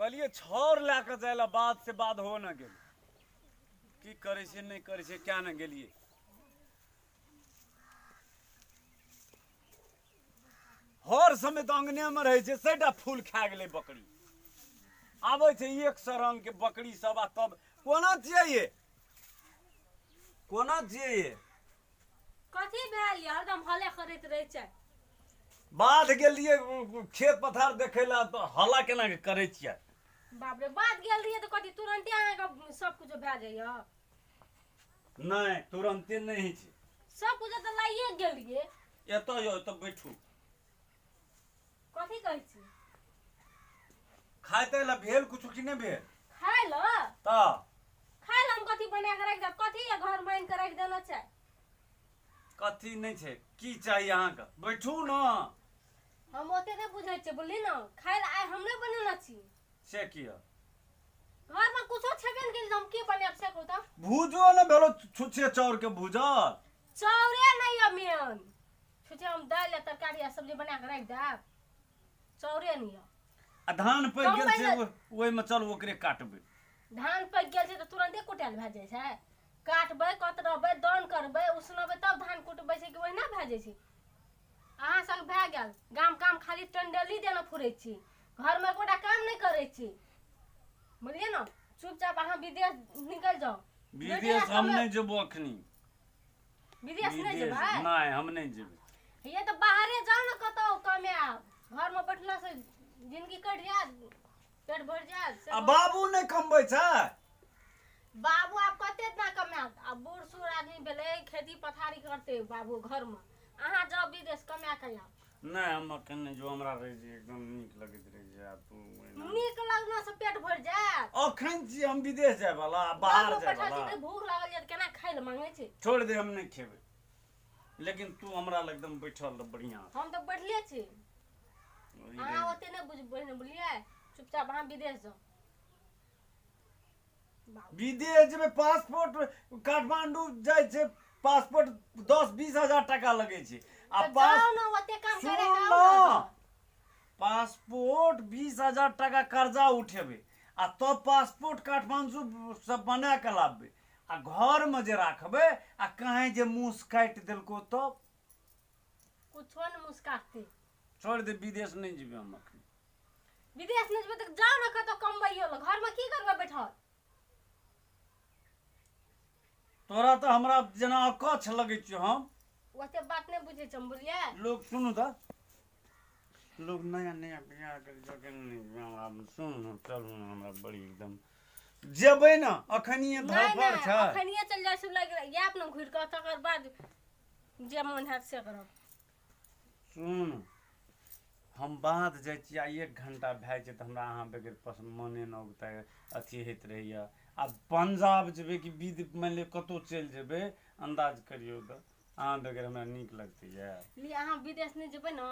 कहलिए छौर लैके जाए बात से बात हो न गेल की करे से नहीं करे से क्या न गेलिए हर समय तो अंगने में रहे छे सेटा फूल खा गेले बकरी आवे छे एक रंग के बकरी सब आ तब कोना चाहिए कोना चाहिए कथी भेल ये हरदम हले करैत रहे छै बाध गेलिए खेत पथार देखे ला तो हल्ला केना के करे छियै बाप रे बात गेल रहिए तो कथी तुरंते अहाँ के सब कुछ भए जाइए नहीं तुरंते नहीं छै सब कुछ तो लाइए गेलिए एतो यो तो बैठू कथी कहै छी खाते ला भेल कुछ कि नहीं भेल खाय ल ता खाय ल हम कथी बना के रख दे कथी ये घर मान के रख देना छै कथी नहीं छै की चाहिए अहाँ के बैठू न हम ओते नहीं बुझै छै बोलली न खाय ल आइ हमने बनेना छी से किया घर में कुछो छेबे नहीं हम की बनाब से कहू त भूजो न भेलो छुछे चाउर के भूजल चौरे नहीं है मेन छुछे हम दाल या तरकारी या सब्जी बना के रख देब चौरे नहीं है आ धान पक कम गेल पहिले- छै ओइ में चल ओकरे काटबै धान पक गेल छै तो तुरंते कुटाल भए जाय छै काटबै कतरबै दौन करबै उसनबै तब धान कुटबै छै कि ओहिना भए जाय छै अहाँ सब भए गेल गाम काम खाली टंडेली देना फुरै छी घर में एकोटा काम नहीं करै छी बुझलिए न चुपचाप अहाँ विदेश निकल जाओ विदेश हम नहीं जेबो अखनी विदेश नहीं विदेश जेबै नहीं हम नहीं जेबै ये तो बाहरे जाओ ना कतौ कमाएब घर में बैठला से जिंदगी कट जायत पेट भर जायत आ बाबू नहीं कमबै छै बाबू आप कते इतना कमात अब बूढ़ सूढ़ आदमी भेले खेती पथारी करते बाबू घर में अहाँ जाओ विदेश कमा के आब नहीं हम अखन नहीं जो हमरा रहे छै एकदम नीक लगैत रहे छै आ तू ओहिना नीक लगना से पेट भर जायत अखन छी हम विदेश जाय वाला बाहर बाबू जाय बैठल वाला छी भूख लागल ये केना खाय ले मांगे छै छोड़ दे हम नहीं खेबै लेकिन तू हमरा लग एकदम बैठल रह बढ़िया हम तो बैठले छी वही अहाँ रहे। ओते नहीं बुझलिए चुपचाप अहाँ विदेश जाओ विदेश जेबै पासपोर्ट काठमांडू जाय छै पासपोर्ट 10-20 हजार टका लगे छै आ तो जाओ ना ओते काम सुन करे न, आओ ना पासपोर्ट 20 हजार टका कर्जा उठेबै आ तब पासपोर्ट काठमांडू सब बना के लाबबै आ घर में जे राखबै आ कहीं जे मुंह काटि देलको तब कुछो न मुस्काते छोड़ दे विदेश नहीं जेबै हम अखन विदेश नहीं जेबै तो जाओ ना कतौ कमबैयो ल घर में की करबै बैठल तोरा तो हमरा जेना अकच्छ लगै छै हम ओते बात नहीं बुझे छ हम बुझलिए लोग सुनू त लोग नया नया बियाह कर जखन नहीं सुन न चलू न हमरा बड़ी एकदम जेबै न अखनिए नहीं धरफड़ नहीं छै अखनिए चल जाय सब लग या अपना घुर के तकर बाद जे मन हैत से करब सुन हम बाध जाइ छी आ 1 घंटा भए जाइ तऽ हमरा अहाँ बगैर पसंद मने न उगता अथी होइत रहैया आ पंजाब जेबै कि विद मान लिअ कतौ चलि जेबै अंदाज करियौ तऽ अहाँ बगैर हमरा नीक लगतै लिए अहाँ विदेश नहीं जेबै ना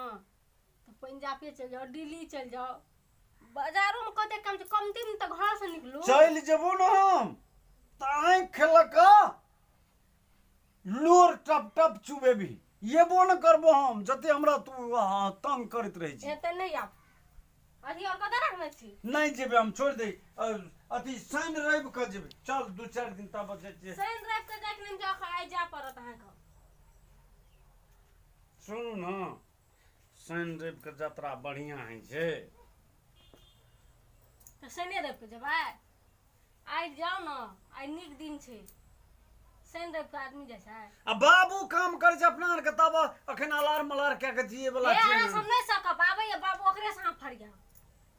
तो पंजाबे चल जाओ दिल्ली चल जाओ बाजारों में कते काम छै कमती में तो घर से निकलू चलि जेबो न हम तऽ आँखि खेलक लोर टप टप चुबेबी येबो न करबो हम जते हमरा तू तंग करैत रहै छी एते नहीं आब अथी और कतऽ रखने छी नहीं जेबै हम छोड़ दे अथी शनि रवि के जेबै चल 2-4 दिन तब जे शनि रवि के जाके नहीं जाओ आइ जा पड़त अहाँ के सुनू न शनि रवि के यात्रा बढ़िया होइ छै तो शनि रवि के जेबै आइ जाओ ना आइ नीक दिन छै शनि रवि के आदमी जाइ छै आ बाबू काम करे छै अपना आर के तब अखन अलार्म मलार कए के जिए वाला ए अहाँ छै सब नहीं सकब आबै या बाबू ओकरे से हाथ फड़ गया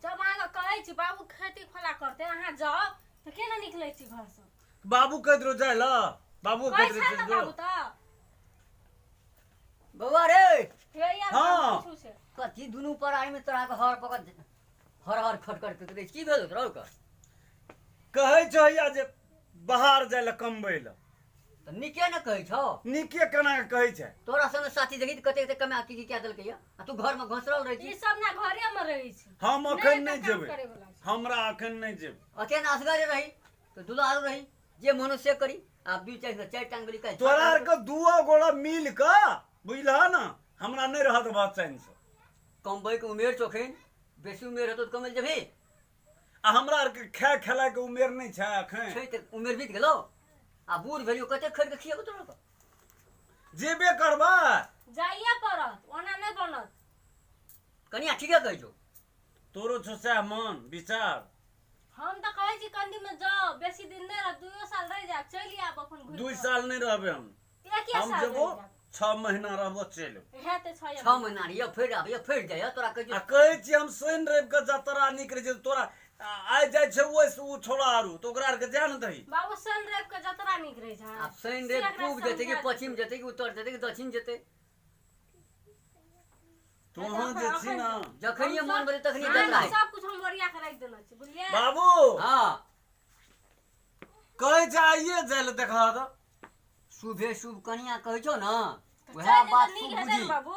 जब अहाँ के कहै छी बाबू खेती खोला करते अहाँ जाओ तो केना निकलै छी घर से बाबू कहैत रहो जाय ल बाबू कहै कहैत छै रहो ना जो बाबू तऽ बउआ रे हे यार हाँ। पूछू से कथी दुनू पढ़ाई में तोरा के हर पकड़ हर हर खट करते रहे की भेल तोरा के कहै छै या जे बाहर जाय ल कमबै ल तो निके न कहै छौ नीके केना के कहै छै तोरा संग साथी देखी कते कते कमा की क्या देलकै आ तू घर में घसरल रही ई छी सब ना घरे में रहै छै हम अखन नहि नहीं तऽ काम जेबै करे वाला छै। हमरा अखन नहीं जेबै अते असगरे रही तो दुलारू रही जे मनो से करी आ 2-4 टांग बेली कह तोरा आर के दुओ गोड़ा मिल के बुझलह न हमरा नहीं रहत बात चैन से कमबै के उमेर चोखिन बेसी उमेर हेतौ तो कमल जेबी आ हमरा आर के खाय खेलाय के उमेर नहीं छै अखन। छै त उमेर बीत गेलो आ बूढ़ भेलियो कते खरीद के खियेबो तोरा के जेबे करबा जाइए पड़त ओना नहीं बनत। कनिया ठीके कहै छौ। तोरो छौ सएह मन विचार। हम तो कहै छी कंदी में जाओ बेसी दिन नहीं रह 2 साल रह जा चली आब अपन घुर 2 साल नहीं रहबे हम एक साल जेबो 6 महीना रहबो चलि। हेते 6 महीना रे फेर आब ये फेर जाय तोरा कहै आ छौ। कहै छी हम शनि रवि के जतरा निकले छै तोरा आइ जाइ छै ओइसे उ छोड़ा आरू तो ओकरा आर के जान दही। बाबू सन रेप के जतरा निक रहे छै। आ शनि रे पूब जेतै कि पश्चिम जेतै कि उत्तर जेतै कि दक्षिण जेतै तो वहां जे छी ना जखनिए मन भेलै तखनिए हाँ, जतरा है। सब कुछ हम ओरिया के रख देना छै बुझलिए। बाबू हां कहै छै आइए जाय ले देखा द। शुभे शुभ कनिया कहै छौ ना वएह चल बात निक तू हेतै बुझी। ने बाबू।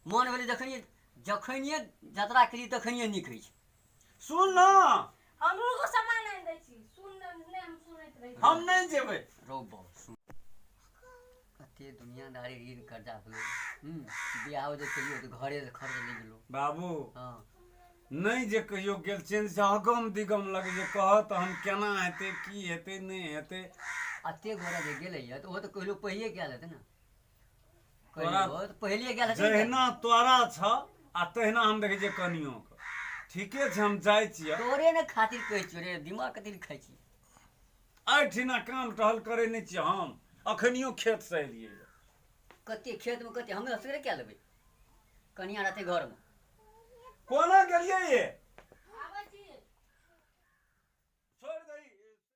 मन भेलै जखनिए जतरा केली तखनिए नीक होइ छै। सुन ना हमरो को सामान आनि दै छी सुन ने हम सुनैत रही। हम नहीं जेबै। रौ बाबू सुन कते दुनियादारी ऋण कर्जा भेलो बियाह जे केलियो त घरे से खर्च ले गेलो। बाबू हां नहीं जे कहियो गेल चेंज से अगम दिगम लगे जे कहत हम केना हेतै की हेतै नहीं हेतै। अते गोरा जे गेलै त ओ त कहलो पहिए गेल हेतै ना। तोरा कहलो त पहिले गेल हेतै। जहिना तोरा छ आ तहिना हम देखै छियै कनियो के। ठीके छै हम जाइ छियै। तोरे ने खातिर कहै छियो रे दिमाग कथि खाइ छी। एहिठिना काम टहल करे नहीं छियै हम अखनियो खेत से एलियै। कते खेत में कते हमे असगरे क्या लेबै कनिया रहतै घर में। कोना गेलियै ये